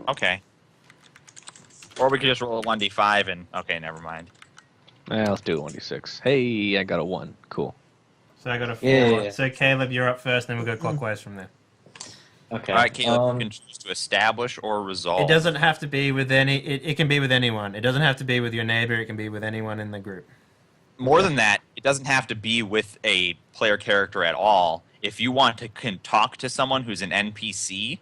Okay. Or we could just roll a 1d5 and... Okay, never mind. Let's do a 1d6. Hey, I got a 1. Cool. So I got a 4. Yeah. So Caleb, you're up first, then we'll go clockwise from there. Okay. All right, Caleb, you can choose to establish or resolve. It doesn't have to be with any... It can be with anyone. It doesn't have to be with your neighbor. It can be with anyone in the group. More than that, it doesn't have to be with a player character at all. If you want to talk to someone who's an NPC,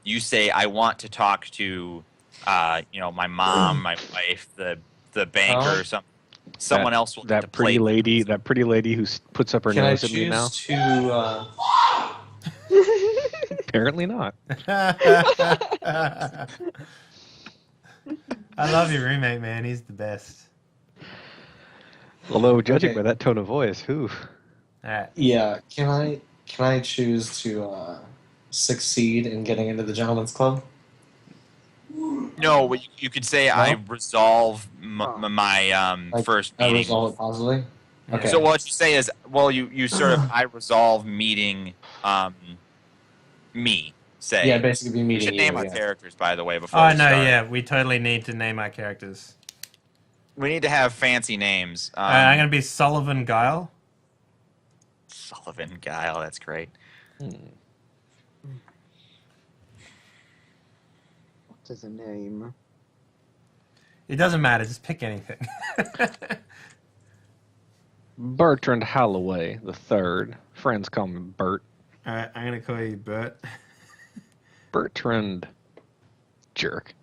you say, I want to talk to, my mom, my wife, the banker, or something. Someone else will get to play. That pretty lady who puts up her Can I nose at me now? choose to... Apparently not. I love your roommate, man. He's the best. Although, judging Okay. by that tone of voice, whew. All right. Yeah, can I choose to succeed in getting into the gentleman's club? No, you could say, I resolve my Like, first I meeting. resolve it positively? Okay. So what you say is, well, you sort of, I resolve meeting me, say. Yeah, basically be We meeting should you. name our yeah. characters, by the way, before Oh, we no, start. yeah. We totally need to name our characters. We need to have fancy names. I'm going to be Sullivan Guile. Sullivan Guile, that's great. What is a name? It doesn't matter. Just pick anything. Bertrand Holloway the third. Friends call me Bert. All right. I'm going to call you Bert. Bertrand. Jerk.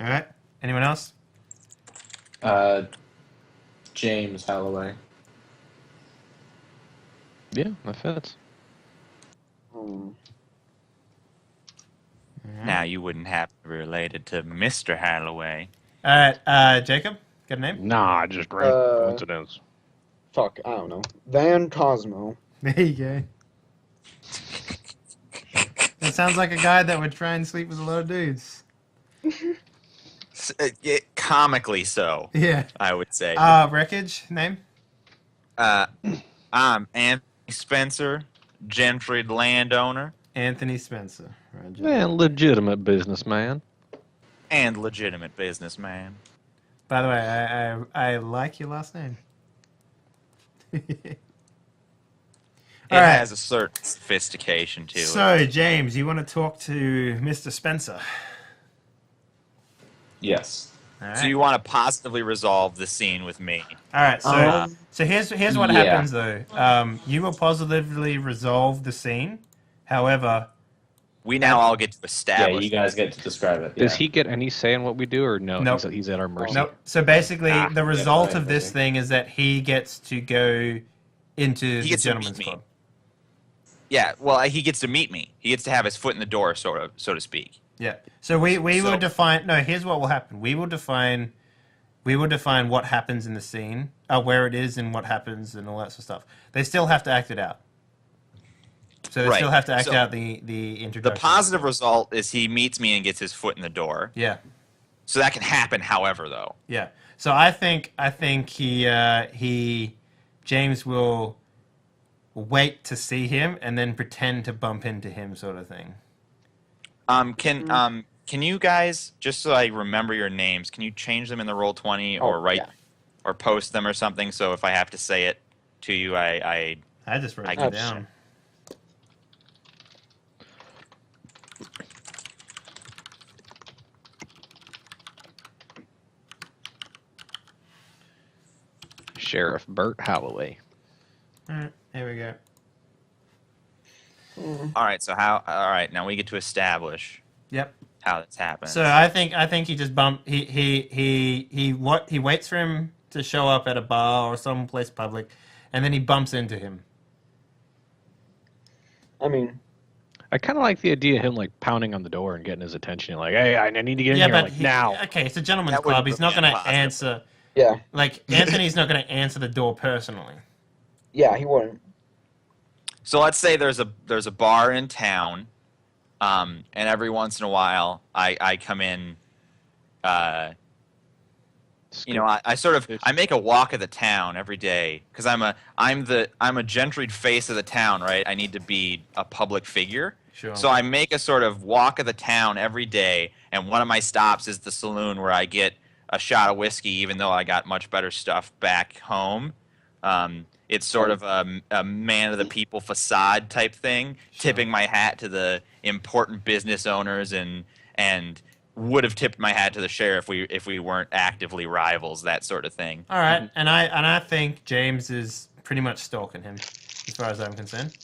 All right. Anyone else? James Holloway. Yeah, that fits. Hmm. Now, you wouldn't have to be related to Mr. Holloway. All right. Jacob, got a name? Nah, just random Uh, coincidence. Fuck, I don't know. Van Cosmo. There you go. That sounds like a guy that would try and sleep with a lot of dudes. Comically so, Yeah. I would say. Wreckage, name? I'm Anthony Spencer, gentry landowner, Anthony Spencer. Roger. Man, legitimate businessman. and legitimate businessman. By the way, I like your last name. It All right. has a certain sophistication to it. So, James, you want to talk to Mr. Spencer? Yes. All right. So you want to positively resolve the scene with me. All right. So here's what yeah. happens though. You will positively resolve the scene. However, We now all get to Yeah, establish. you guys get to describe it. Does yeah. he get any say in what we do, or no? Nope. He's at our mercy. nope. So basically, the result fine, of this okay. thing is that he gets to go into the gets to gentleman's meet me. club. Yeah, well, he gets to meet me. He gets to have his foot in the door, so to speak. Yeah. So we So- will define. No, here's what will happen. We will define what happens in the scene, where it is, and what happens, and all that sort of stuff. They still have to act it out. So they Right. still have to act So out the The introduction. positive result is he meets me and gets his foot in the door. Yeah. So that can happen, however, though. Yeah. So I think James will wait to see him and then pretend to bump into him, sort of thing. Can you guys, just so I remember your names, can you change them in the Roll20 or write yeah. or post them or something? So if I have to say it to you, I just wrote I it can- down. Sheriff Bert Holloway. All right, here we go. all right. So all right, now we get to establish Yep. how this happens. So I think he just he waits for him to show up at a bar or some place public, and then he bumps into him. I mean, I kind of like the idea of him like pounding on the door and getting his attention. Like, hey, I need to get in Yeah, here but like now. okay, it's a gentleman's That wouldn't club. He's put not me going on to positive. answer. yeah. Like Anthony's not going to answer the door personally. Yeah, he wouldn't. So let's say there's a bar in town, and every once in a while I come in. you know, I make a walk of the town every day because I'm a gentried face of the town, right? I need to be a public figure. Sure. So I make a sort of walk of the town every day, and one of my stops is the saloon where I get a shot of whiskey, even though I got much better stuff back home. It's sort of a man of the people facade type thing, tipping my hat to the important business owners and would have tipped my hat to the sheriff if we weren't actively rivals, that sort of thing. All right, and I think James is pretty much stalking him, as far as I'm concerned,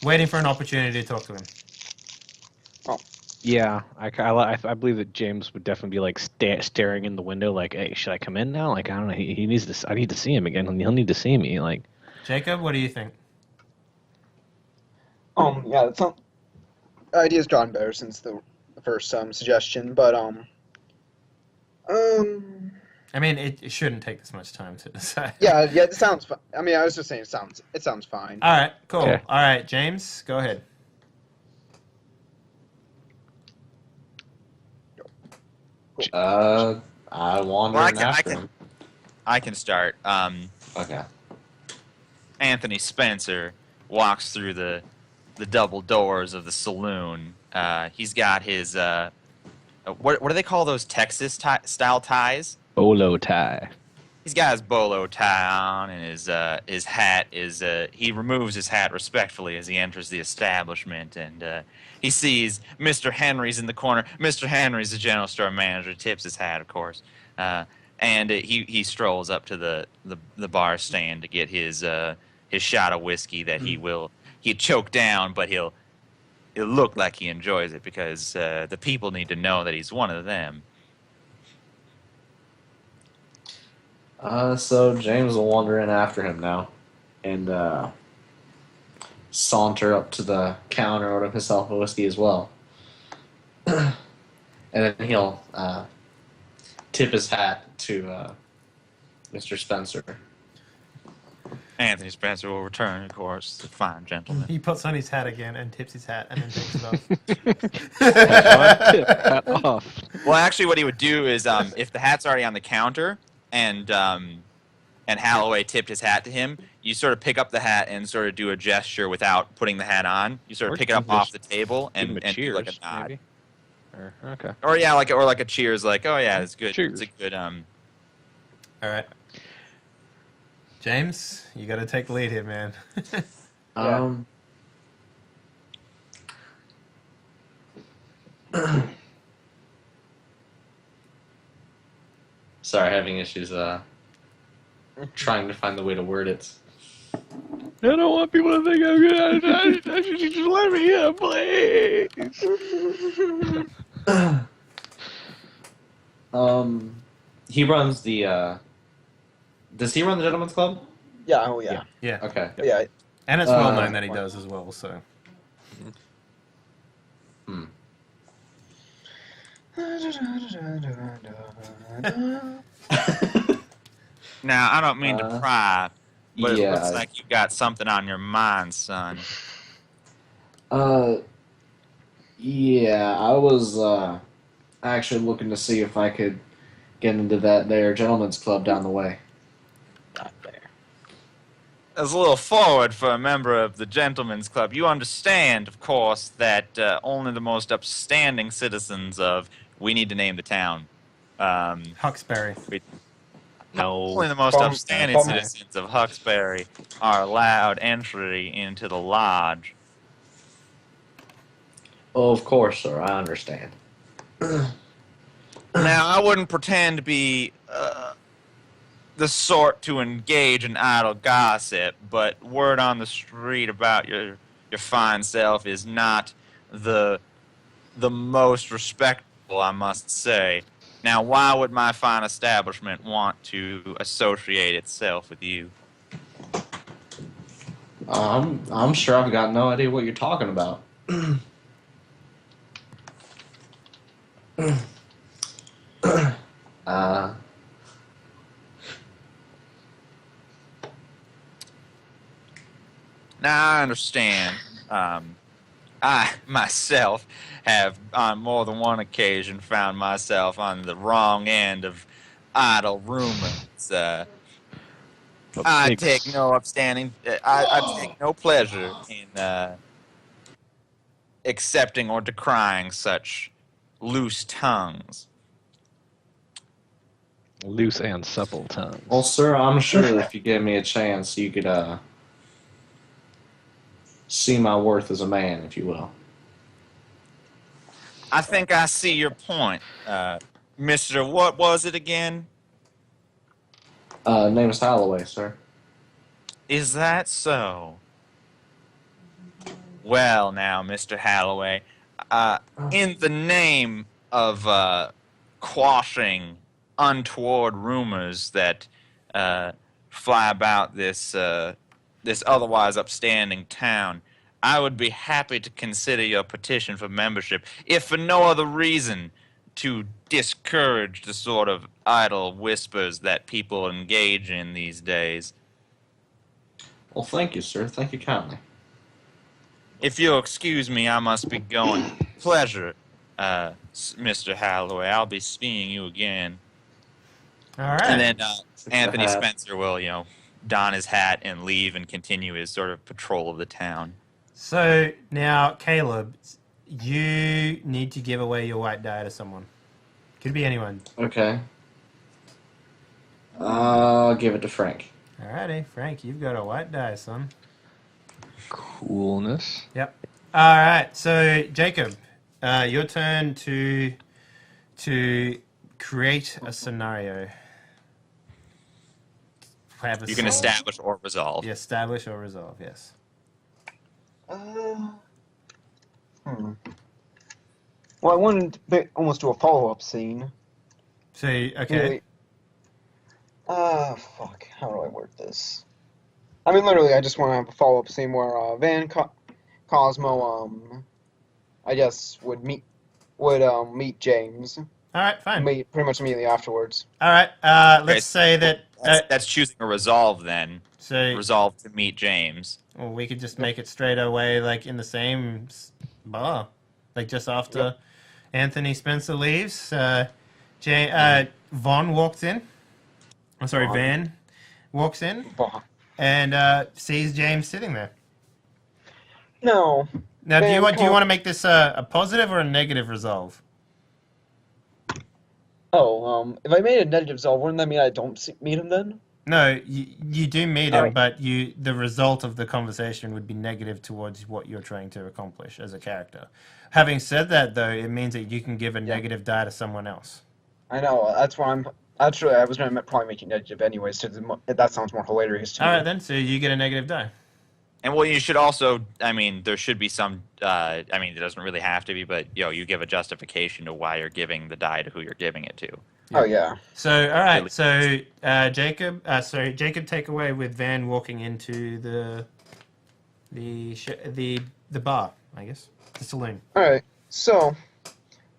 waiting for an opportunity to talk to him. Yeah, I believe that James would definitely be like staring in the window, like, "Hey, should I come in now?" Like, I don't know. He needs to. I need to see him again. He'll need to see me. Like, Jacob, what do you think? Yeah, that's not. The idea's gotten better since the first suggestion, but I mean, it shouldn't take this much time to decide. yeah, it sounds fine. I mean, I was just saying it sounds fine. All right, cool. Okay. All right, James, go ahead. I wander Well, in after him. I can start. Okay. Anthony Spencer walks through the double doors of the saloon. He's got his what do they call those Texas style ties? bolo tie. He's got his bolo tie on, and his hat is. He removes his hat respectfully as he enters the establishment, and he sees Mr. Henry's in the corner. Mr. Henry's the general store manager. Tips his hat, of course, and he strolls up to the bar stand to get his shot of whiskey that he'll choke down, but he'll look like he enjoys it because the people need to know that he's one of them. So James will wander in after him now, and saunter up to the counter, order himself a whiskey as well, and then he'll tip his hat to Mr. Spencer. Anthony Spencer will return, of course, the fine gentleman. He puts on his hat again and tips his hat and then takes it off. Hat off. Well, actually, what he would do is, if the hat's already on the counter and Holloway tipped his hat to him, you sort of pick up the hat and sort of do a gesture without putting the hat on. You sort of Or pick it up just off the table Give him and a do cheers, like a nod. maybe. Okay. Or yeah, like a cheers, like, oh yeah, it's good. Cheers. It's a good All right. James, you got to take the lead here, man. Sorry, having issues trying to find the way to word it. I don't want people to think I'm good. I should just let me in, please. He runs the. Does he run the gentleman's club? Yeah, oh yeah. Yeah. Okay. Yeah. And it's well known that he does as well, so. Now, I don't mean to pry, but yeah. it looks like you got something on your mind, son. Yeah, I was actually looking to see if I could get into that there gentleman's club down the way. Not there. That's a little forward for a member of the Gentlemen's Club. You understand, of course, that only the most upstanding citizens of, we need to name the town. Huxbury. Only the most upstanding citizens of Huxbury are allowed entry into the lodge. Oh, of course, sir. I understand. Now, I wouldn't pretend to be the sort to engage in idle gossip, but word on the street about your fine self is not the most respectable, I must say. Now, why would my fine establishment want to associate itself with you? I'm sure I've got no idea what you're talking about. Now, I understand. I, myself, have on more than one occasion found myself on the wrong end of idle rumors. I take no pleasure in accepting or decrying such loose tongues. Loose and supple tongues. Well, sir, I'm sure if you give me a chance, you could see my worth as a man, if you will. I think I see your point, Mister. What was it again? Name is Holloway, sir. Is that so? Well, now, Mr. Halloway, in the name of quashing untoward rumors that fly about this otherwise upstanding town, I would be happy to consider your petition for membership, if for no other reason to discourage the sort of idle whispers that people engage in these days. Well, thank you, sir. Thank you kindly. If you'll excuse me, I must be going. Pleasure, Mr. Halloway. I'll be seeing you again. All right. And then Anthony hat. Spencer will, don his hat and leave and continue his sort of patrol of the town. So now, Caleb, you need to give away your white die to someone. Could be anyone. Okay. I'll give it to Frank. Alrighty, Frank, you've got a white die, son. Coolness. Yep. All right. So Jacob, your turn to create a scenario. You can establish or resolve. Yeah, establish or resolve. Yes. Well, I wanted to almost do a follow-up scene. So okay. Really, fuck. How do I word this? I mean, literally, I just want to have a follow-up scene where Cosmo, I guess, would meet James. All right. Fine. Pretty much immediately afterwards. All right. Let's say that. That's choosing a resolve then. So Resolve to meet James. Well, we could just make it straight away, like in the same bar, like just after Anthony Spencer leaves. Von walks in. I'm sorry, Van walks in and sees James sitting there. No. Now, do you Van want to make this a positive or a negative resolve? Oh, if I made a negative resolve, wouldn't that mean I don't meet him then? No, you do meet him, Alright. but the result of the conversation would be negative towards what you're trying to accomplish as a character. Having said that, though, it means that you can give a negative die to someone else. I know. That's why I'm. Actually, I was going to probably make it negative anyways. That sounds more hilarious to me. All right, then. So you get a negative die. And well, you should also, there should be some, it doesn't really have to be, but, you give a justification to why you're giving the die to who you're giving it to. Oh yeah. So all right. So Jacob, take away with Van walking into the bar, I guess, the saloon. All right. So,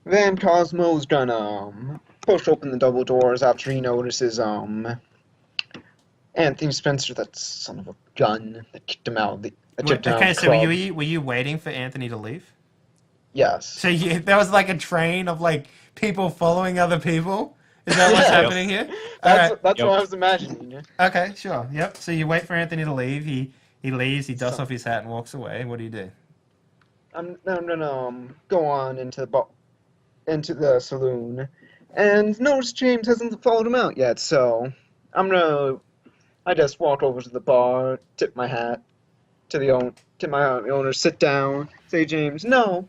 Van Cosmo's gonna push open the double doors after he notices Anthony Spencer, that son of a gun, that kicked him out. Okay, so were you waiting for Anthony to leave? Yes. So there was like a train of like people following other people. Is that what's happening here? That's what I was imagining. Okay, sure. Yep. So you wait for Anthony to leave. He leaves. He dusts off his hat and walks away. What do you do? I'm gonna go on into the saloon, and notice James hasn't followed him out yet. So I just walk over to the bar, tip my hat to the owner, sit down, say, James, no,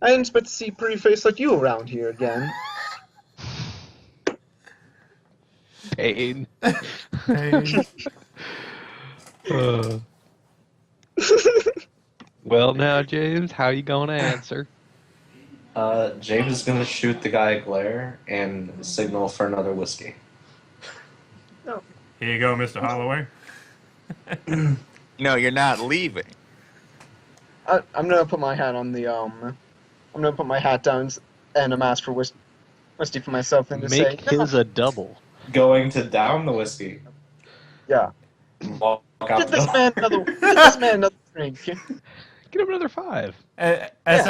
I didn't expect to see a pretty face like you around here again. Pain. Well, now, James, how you going to answer? James is going to shoot the guy a glare and signal for another whiskey. Here you go, Mr. Holloway. No, you're not leaving. I'm gonna put my hat on the I'm gonna put my hat down and a mask for whiskey for myself, and just Make say, his a double. Going to down the whiskey. yeah. Walk out Give the this door. man another drink. Get him another 5. So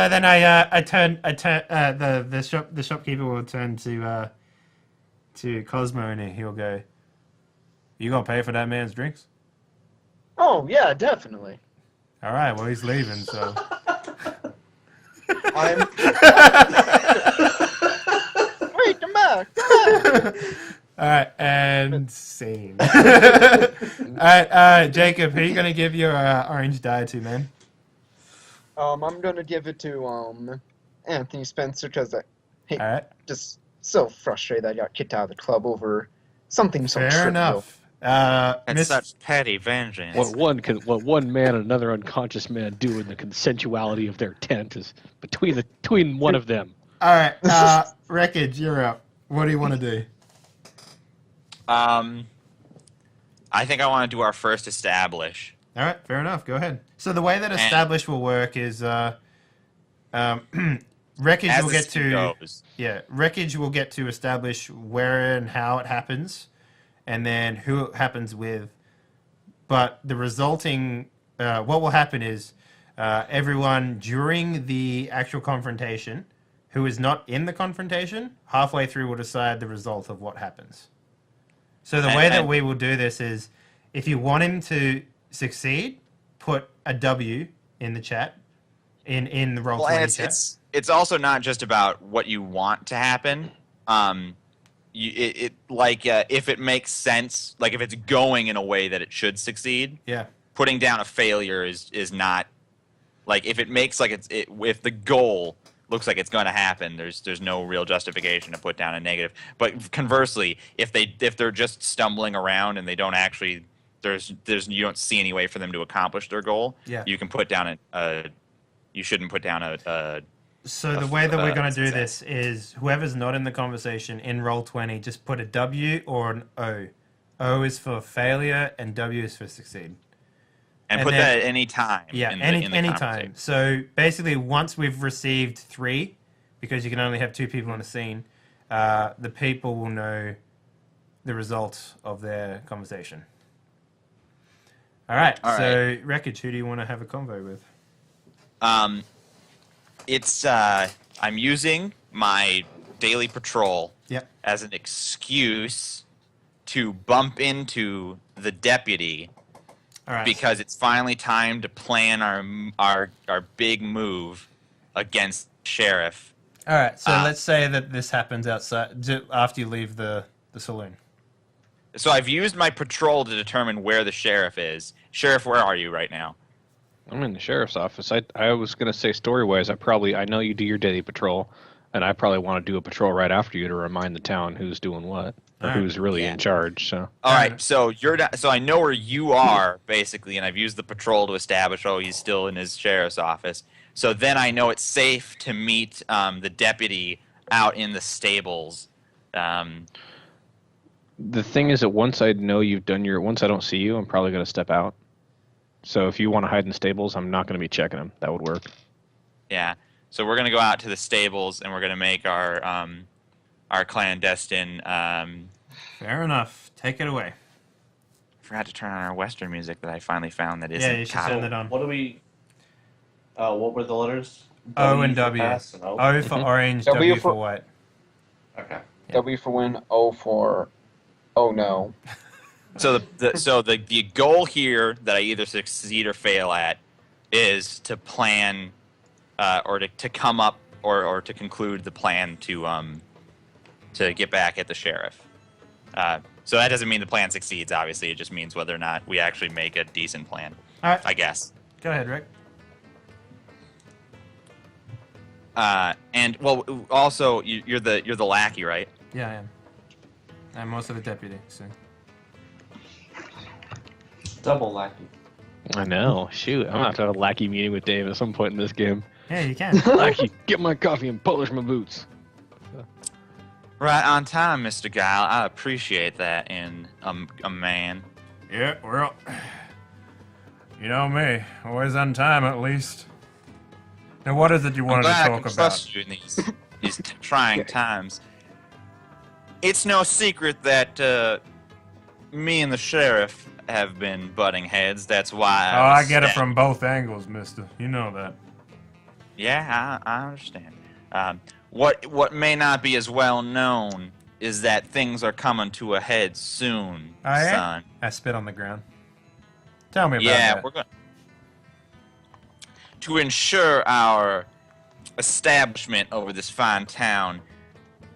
then I turn the shopkeeper will turn to Cosmo and he'll go, "You gonna pay for that man's drinks?" Oh yeah, definitely. All right. Well, he's leaving, so. I'm. Wait, come back! Come back! All right, and scene. All right, Jacob, who are you gonna give your orange die to, man? I'm gonna give it to Anthony Spencer because I All right, just so frustrated that I got kicked out of the club over something so fair trivial. enough. It's Miss, such petty vengeance. What one man and another unconscious man do in the consensuality of their tent is between one of them. all right, Wreckage, you're up. What do you want to do? I think I want to do our first establish. All right, fair enough. Go ahead. So the way that establish will work is, Wreckage As will the get scene to goes. Wreckage will get to establish where and how it happens, and then who it happens with. But the resulting, what will happen is, everyone during the actual confrontation, who is not in the confrontation, halfway through will decide the result of what happens. So the way that we will do this is, if you want him to succeed, put a W in the chat, in the roll 20 And chat. it's also not just about what you want to happen. If it makes sense, like if it's going in a way that it should succeed, Yeah. putting down a failure is not like if it makes like if the goal looks like it's going to happen, there's no real justification to put down a negative. But conversely, if they're just stumbling around and they don't actually you don't see any way for them to accomplish their goal, Yeah. you can put down you shouldn't put down a So the way that we're going to do success. this is whoever's not in the conversation in roll 20, just put a W or an O. O is for failure and W is for succeed. and And put then- that at any time. Yeah, in any the time. conversation. So basically, once we've received 3, because you can only have 2 people on a scene, the people will know the result of their conversation. All right. All So Wreckage, who do you want to have a convo with? It's I'm using my daily patrol Yep. as an excuse to bump into the deputy All right. because it's finally time to plan our big move against sheriff. All right. So let's say that this happens outside after you leave the saloon. So I've used my patrol to determine where the sheriff is. Sheriff, where are you right now? I'm in the sheriff's office. I was gonna say story-wise, I know you do your daily patrol, and I probably want to do a patrol right after you to remind the town who's doing what or Alright. who's really in charge. So All right, so so I know where you are basically, and I've used the patrol to establish. Oh, he's still in his sheriff's office. So then I know it's safe to meet the deputy out in the stables. the thing is that once I know you've done once I don't see you, I'm probably gonna step out. So if you want to hide in stables, I'm not gonna be checking them. That would work. Yeah. So we're gonna go out to the stables and we're gonna make our clandestine. Fair enough. Take it away. Forgot to turn on our Western music that I finally found that Yeah, isn't you should copy. turn that on. What do we? What were the letters? O and for W. pass and O? O for orange, W W for for- white. Okay. W for win, O for oh no. So the goal here that I either succeed or fail at is to plan or to come up or to conclude the plan to get back at the sheriff. So that doesn't mean the plan succeeds. Obviously, it just means whether or not we actually make a decent plan. All right. I guess. Go ahead, Rick. And well, also you're the lackey, right? Yeah, I am. I'm also the deputy. So. Double lackey. I know. Shoot, I'm gonna have to have a lackey meeting with Dave at some point in this game. Yeah, you can. Lackey, get my coffee and polish my boots. Right on time, Mr. Guile. I appreciate that in a man. Yeah, well, you know me. Always on time, at least. Now, what is it you I'm wanted to glad I talk can about? trust you in these trying times. It's no secret that me and the sheriff have been butting heads. That's why. Oh, I was get it sent- from both angles, mister. You know that. Yeah, I understand. What may not be as well known is that things are coming to a head soon, Oh, yeah? son. I spit on the ground. Tell me about Yeah, that. we're going to ensure our establishment over this fine town.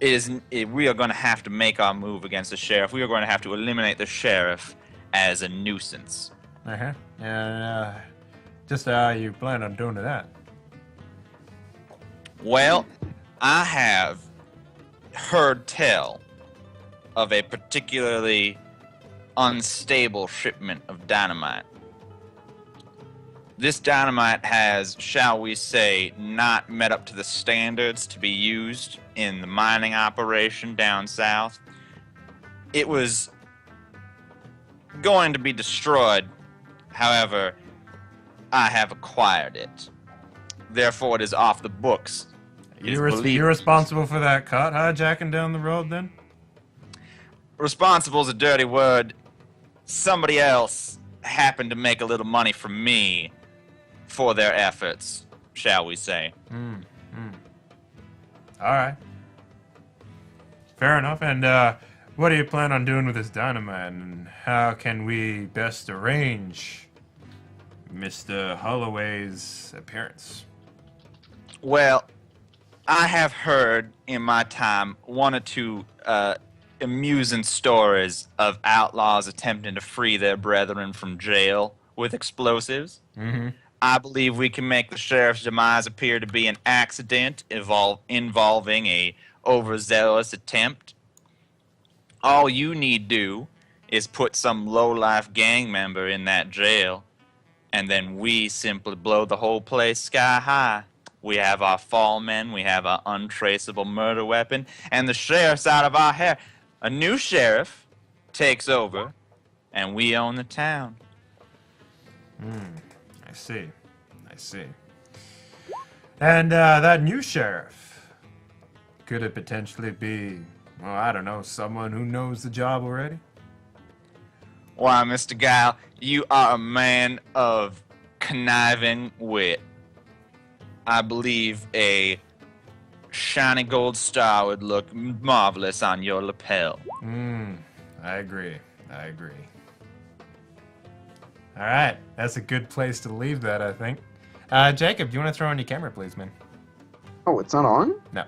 We are going to have to make our move against the sheriff. We are going to have to eliminate the sheriff as a nuisance. Uh-huh. And just how you plan on doing that? Well, I have heard tell of a particularly unstable shipment of dynamite. This dynamite has, shall we say, not met up to the standards to be used in the mining operation down south. It was going to be destroyed. However, I have acquired it. Therefore, it is off the books. You're responsible for that cart hijacking down the road, then? Responsible is a dirty word. Somebody else happened to make a little money from me for their efforts, shall we say. All right. Fair enough. And what do you plan on doing with this dynamite, and how can we best arrange Mr. Holloway's appearance? Well, I have heard in my time one or two amusing stories of outlaws attempting to free their brethren from jail with explosives. Mm-hmm. I believe we can make the sheriff's demise appear to be an accident involving a overzealous attempt. All you need do is put some low-life gang member in that jail, and then we simply blow the whole place sky high. We have our fall men, we have our untraceable murder weapon, and the sheriff's out of our hair. A new sheriff takes over, and we own the town. I see. And that new sheriff, could it potentially be, well, I don't know, someone who knows the job already? Why, Mr. Guile, you are a man of conniving wit. I believe a shiny gold star would look marvelous on your lapel. I agree. All right, that's a good place to leave that, I think. Jacob, do you want to throw on your camera, please, man? Oh, it's not on? No.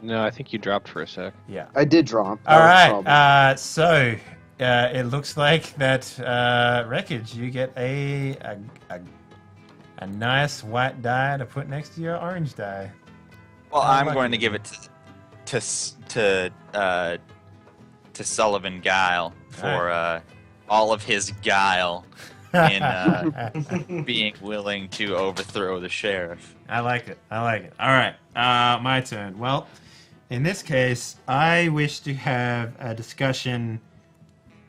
No, I think you dropped for a sec. Yeah. I did drop. All That was right. So it looks like that wreckage. You get a nice white dye to put next to your orange dye. Well, I I'm like going it. to give it to Sullivan Guile for all of his guile in being willing to overthrow the sheriff. I like it. All right. My turn. Well, in this case, I wish to have a discussion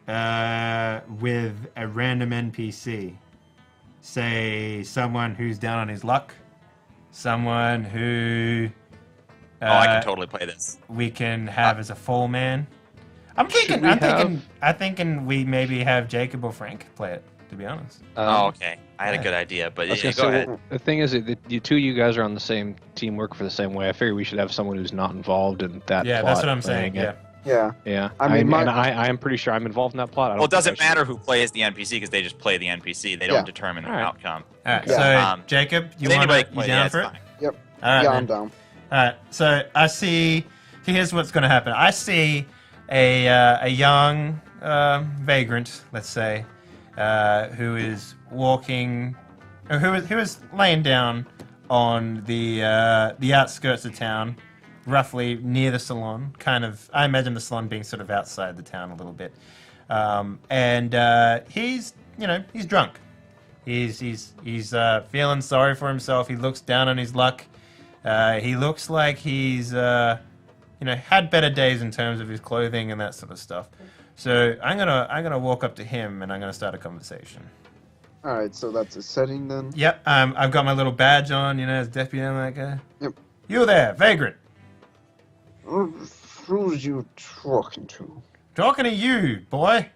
with a random NPC. Say someone who's down on his luck. Someone who I can totally play this. we can have as a fall man. I'm Should we thinking we maybe have Jacob or Frank play it, to be honest. Oh, okay. I had yeah. a good idea, but I was yeah, gonna go say, ahead. well, the thing is that you two of you guys are on the same team, work for the same way. I figure we should have someone who's not involved in that Yeah, plot that's what I'm saying. playing Yeah. it. Yeah. Yeah. I mean, I am pretty sure I'm involved in that plot. Well, it doesn't matter who plays the NPC because they just play the NPC. They Yeah. don't determine the All right. outcome. All right. Yeah. So Jacob, you If want anybody to can play, down yeah, for it's it? fine. Yep. All right. Yeah, man. I'm down. All right, so I see. Here's what's going to happen. I see a young vagrant, let's say, who is walking, or who is laying down on the outskirts of town, roughly near the salon. Kind of, I imagine the salon being sort of outside the town a little bit, and he's drunk. He's feeling sorry for himself. He looks down on his luck. He looks like he's, had better days in terms of his clothing and that sort of stuff. So I'm gonna walk up to him and I'm gonna start a conversation. All right, so that's a setting then. Yep, I've got my little badge on, as deputy. I'm like, Yep. You there, vagrant? Who's you talking to? Talking to you, boy.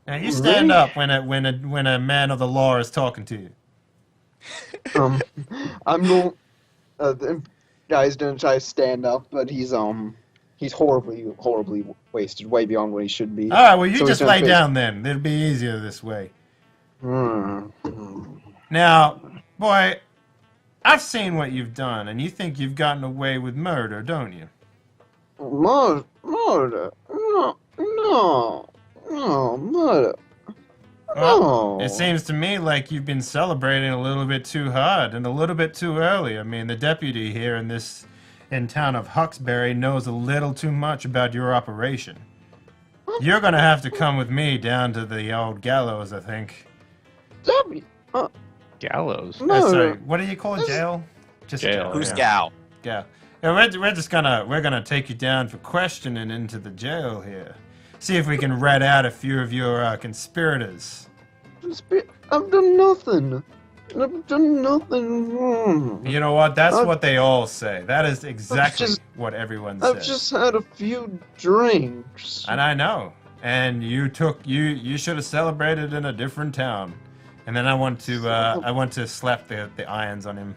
Now you stand Really? up when a man of the law is talking to you. I'm going. The guy's gonna try to stand up, but he's He's horribly wasted, way beyond what he should be. All right, well, you So he's just gonna lay face- down then. It'll be easier this way. Hmm. Now, boy, I've seen what you've done, and you think you've gotten away with murder, don't you? Murder? No, murder. Well, No. it seems to me like you've been celebrating a little bit too hard and a little bit too early. I mean, the deputy here in town of Huxbury knows a little too much about your operation. You're gonna have to come with me down to the old gallows, I think. Deputy. Gallows. No. Sorry, what do you call it? Jail? Just Jail, Who's yeah. Gal? Yeah. Yeah, we're just gonna take you down for questioning into the jail here. See if we can rat out a few of your conspirators. I've done nothing. I've done nothing wrong. You know what? That's I've- what they all say. That is exactly just- what everyone I've says. just had a few drinks. And I know. And you should have celebrated in a different town. And then I want to slap the irons on him.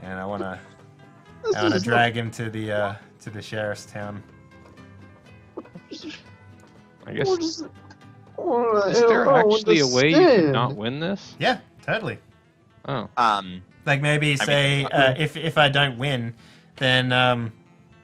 And I want to drag him to the sheriff's town. I guess. What is it? What Is the there hell? I actually a way you could understand. not win this? Yeah, totally. Oh. Like maybe say if I don't win, then I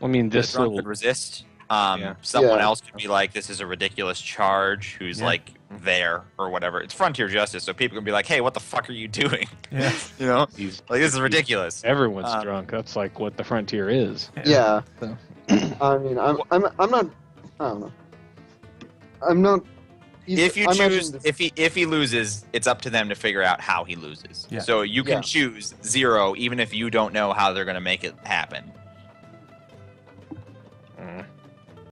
mean, The this drunk little. would resist. Yeah. Someone Yeah. else could be like, "This is a ridiculous charge." Who's Yeah. like there or whatever. It's frontier justice, so people can be like, "Hey, what the fuck are you doing?" yeah. You know, He's, like this is ridiculous. everyone's Um, drunk. That's like what the frontier is. Yeah. So. I mean, I'm not. I don't know. I'm not. If you I imagine choose, this- if he loses, it's up to them to figure out how he loses. Yeah. So you can Yeah. choose 0, even if you don't know how they're going to make it happen.